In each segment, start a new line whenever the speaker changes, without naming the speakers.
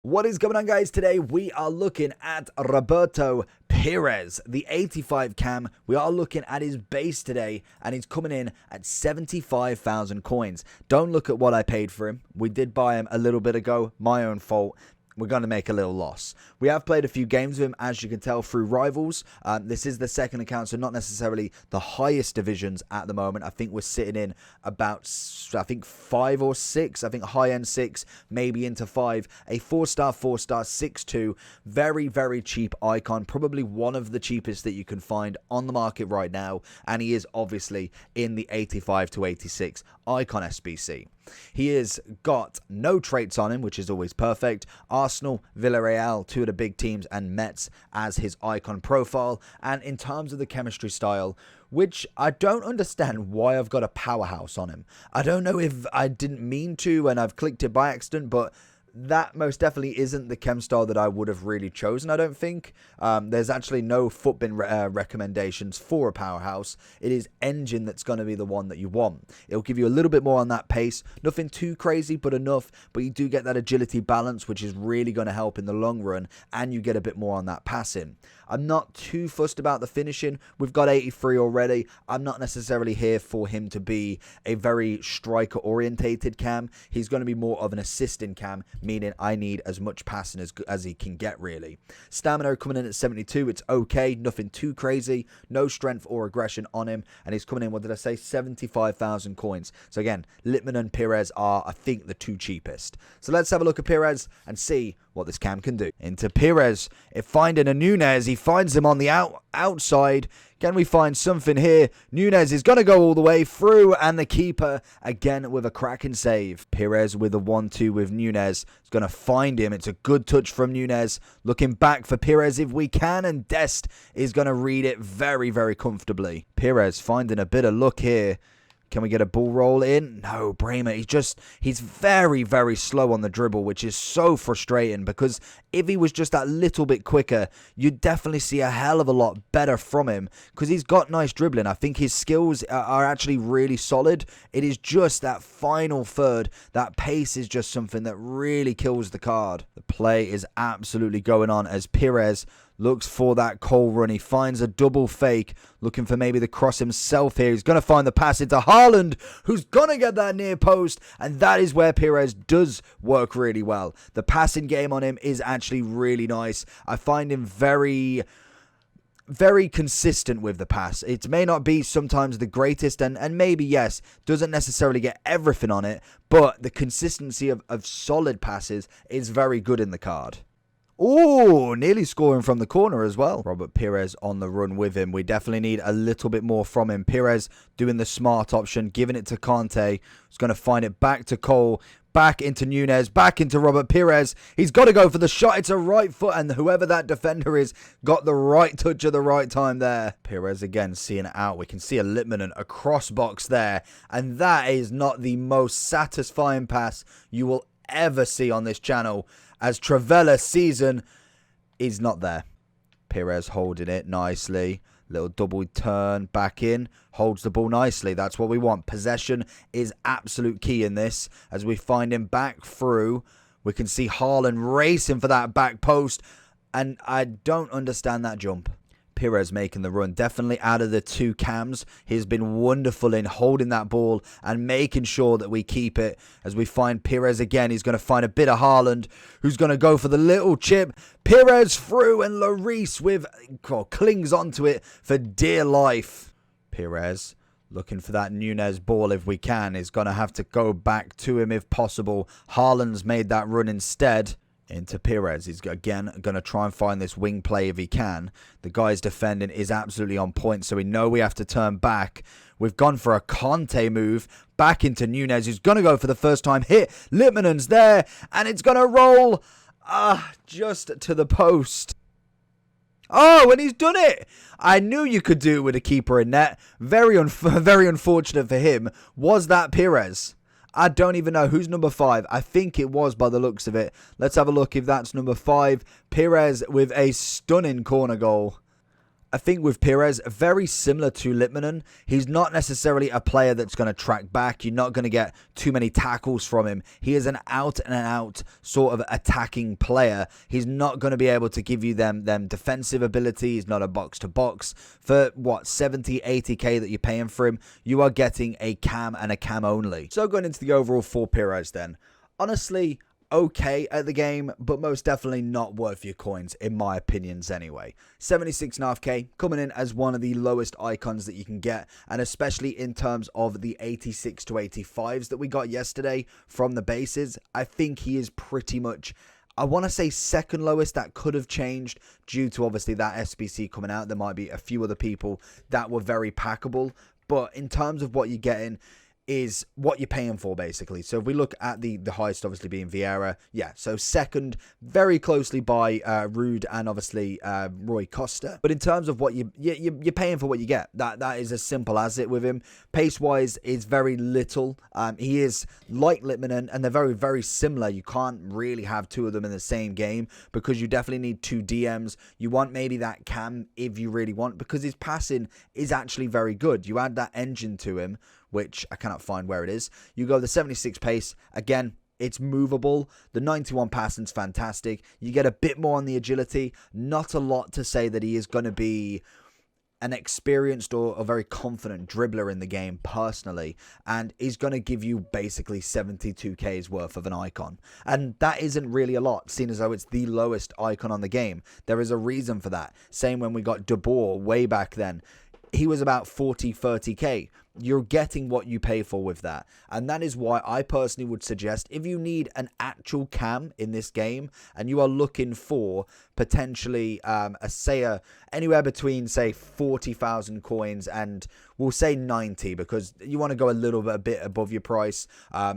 What is going on, guys? Today we are looking at Roberto Pires, the 85 cam. We are looking at his base today, and he's coming in at 75,000 coins. Don't look at what I paid for him. We did buy him a little bit ago. My own fault. We're going to make a little loss. We have played a few games with him, as you can tell, through Rivals. This is the second account, so not necessarily the highest divisions at the moment. I think we're sitting in about, 5 or 6. I think high-end 6, maybe into 5. A 4-star, 4-star, 6-2. Very, very cheap icon. Probably one of the cheapest that you can find on the market right now. And he is obviously in the 85 to 86 icon SBC. He has got no traits on him, which is always perfect. Arsenal, Villarreal, two of the big teams, and Mets as his icon profile. And in terms of the chemistry style, which I don't understand why I've got a powerhouse on him. I don't know if I didn't mean to and I've clicked it by accident, but that most definitely isn't the chem style that I would have really chosen, I don't think. There's actually no footbin recommendations for a powerhouse. It is engine that's going to be the one that you want. It'll give you a little bit more on that pace. Nothing too crazy, but enough. But you do get that agility balance, which is really going to help in the long run. And you get a bit more on that passing. I'm not too fussed about the finishing. We've got 83 already. I'm not necessarily here for him to be a very striker-orientated cam. He's going to be more of an assisting cam, meaning I need as much passing as he can get, really. Stamina coming in at 72. It's okay. Nothing too crazy. No strength or aggression on him. And he's coming in, what did I say? 75,000 coins. So again, Littman and Pires are, I think, the two cheapest. So let's have a look at Pires and see what this cam can do. Into Pires. If finding a Nunez, he finds him on the outside. Can we find something here? Nunez is going to go all the way through, and the keeper again with a cracking save. Pires with a 1-2 with Nunez is going to find him. It's a good touch from Nunez. Looking back for Pires if we can, and Dest is going to read it very, very comfortably. Pires finding a bit of luck here. Can we get a ball roll in? No, Bremer, he's very, very slow on the dribble, which is so frustrating because if he was just that little bit quicker, you'd definitely see a hell of a lot better from him because he's got nice dribbling. I think his skills are actually really solid. It is just that final third, that pace is just something that really kills the card. The play is absolutely going on as Pires looks for that Cole run. He finds a double fake, looking for maybe the cross himself here. He's going to find the pass into Haaland, who's going to get that near post, and that is where Pires does work really well. The passing game on him is actually really nice. I find him very consistent with the pass. It may not be sometimes the greatest, and maybe, yes, doesn't necessarily get everything on it, but the consistency of solid passes is very good in the card. Oh, nearly scoring from the corner as well. Robert Pires on the run with him. We definitely need a little bit more from him. Pires doing the smart option, giving it to Conte. He's going to find it back to Cole. Back into Nunez, back into Robert Pires. He's got to go for the shot. It's a right foot, and whoever that defender is got the right touch at the right time there. Pires again seeing it out. We can see a Littman, a cross box there, and that is not the most satisfying pass you will ever see on this channel, as Travella's season is not there. Pires holding it nicely. Little double turn back in. Holds the ball nicely. That's what we want. Possession is absolute key in this. As we find him back through. We can see Haaland racing for that back post. And I don't understand that jump. Pires making the run. Definitely out of the two cams, he's been wonderful in holding that ball and making sure that we keep it. As we find Pires again, he's going to find a bit of Haaland, who's going to go for the little chip. Pires through, and Lloris clings onto it for dear life. Pires looking for that Nunez ball if we can. Is going to have to go back to him if possible. Haaland's made that run instead. Into Pires. He's again going to try and find this wing play if he can. The guy's defending is absolutely on point, so we know we have to turn back. We've gone for a Conte move. Back into Nunez, who's going to go for the first time hit. Littman's there, and it's going to roll just to the post. Oh, and he's done it. I knew you could do it with a keeper in net. Very unfortunate for him. Was that Pires? I don't even know who's number 5. I think it was by the looks of it. Let's have a look if that's number 5. Pires with a stunning corner goal. I think with Pires, very similar to Litmanen, he's not necessarily a player that's going to track back. You're not going to get too many tackles from him. He is an out-and-out sort of attacking player. He's not going to be able to give you them defensive ability. He's not a box-to-box. For, what, 70, 80k that you're paying for him, you are getting a cam and a cam only. So going into the overall for Pires then, honestly, okay at the game, but most definitely not worth your coins, in my opinions anyway. 76.5k, coming in as one of the lowest icons that you can get, and especially in terms of the 86 to 85s that we got yesterday from the bases, I think he is pretty much, I want to say, second lowest. That could have changed due to obviously that SBC coming out. There might be a few other people that were very packable, but in terms of what you're getting, is what you're paying for, basically. So if we look at the highest, obviously being Vieira, yeah, so second, very closely by Rude and obviously Roy Costa. But in terms of what you're paying for what you get, that is as simple as it with him. Pace-wise is very little. He is like Litmanen, and they're very, very similar. You can't really have two of them in the same game because you definitely need two DMs. You want maybe that cam if you really want, because his passing is actually very good. You add that engine to him, which I cannot find where it is. You go the 76 pace. Again, it's movable. The 91 passing's fantastic. You get a bit more on the agility. Not a lot to say that he is going to be an experienced or a very confident dribbler in the game personally, and he's going to give you basically 72k's worth of an icon, and that isn't really a lot, seeing as though it's the lowest icon on the game. There is a reason for that. Same when we got De Boer way back then. He was about 40, 30k. You're getting what you pay for with that. And that is why I personally would suggest, if you need an actual cam in this game and you are looking for potentially anywhere between, say, 40,000 coins and we'll say 90, because you want to go a bit above your price.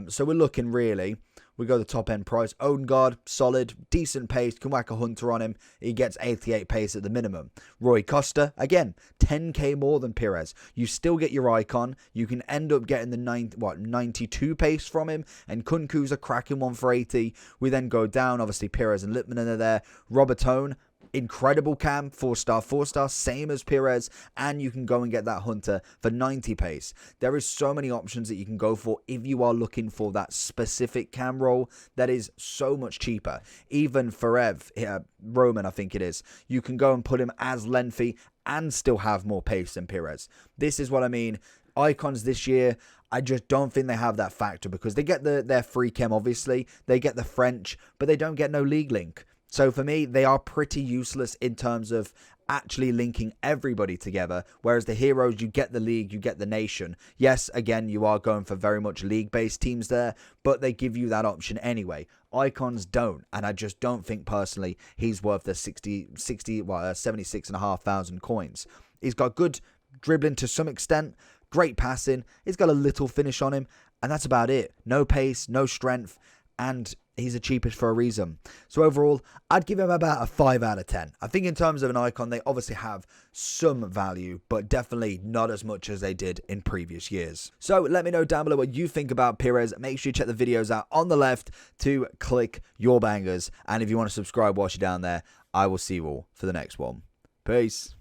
So we're looking really, we go the top end price. Odegaard, solid, decent pace, can whack a hunter on him. He gets 88 pace at the minimum. Roy Costa, again, 10k more than Pires. You still get your icon. You can end up getting the 92 pace from him. And Kunku's a cracking one for 80. We then go down. Obviously, Pires and Litmanen are there. Robertone, incredible cam, 4-star, same as Pires, and you can go and get that hunter for 90 pace. There is so many options that you can go for if you are looking for that specific cam roll that is so much cheaper. Even Forev, Roman, I think it is, you can go and put him as lengthy and still have more pace than Pires. This is what I mean. Icons this year, I just don't think they have that factor, because they get their free chem, obviously, they get the French, but they don't get no league link. So for me, they are pretty useless in terms of actually linking everybody together, whereas the heroes, you get the league, you get the nation. Yes, again, you are going for very much league-based teams there, but they give you that option anyway. Icons don't, and I just don't think personally he's worth the 76,500 coins. He's got good dribbling to some extent, great passing, he's got a little finish on him, and that's about it. No pace, no strength, and he's the cheapest for a reason. So overall, I'd give him about a 5 out of 10. I think in terms of an icon, they obviously have some value, but definitely not as much as they did in previous years. So let me know down below what you think about Pires. Make sure you check the videos out on the left to click your bangers. And if you want to subscribe whilst you're down there, I will see you all for the next one. Peace.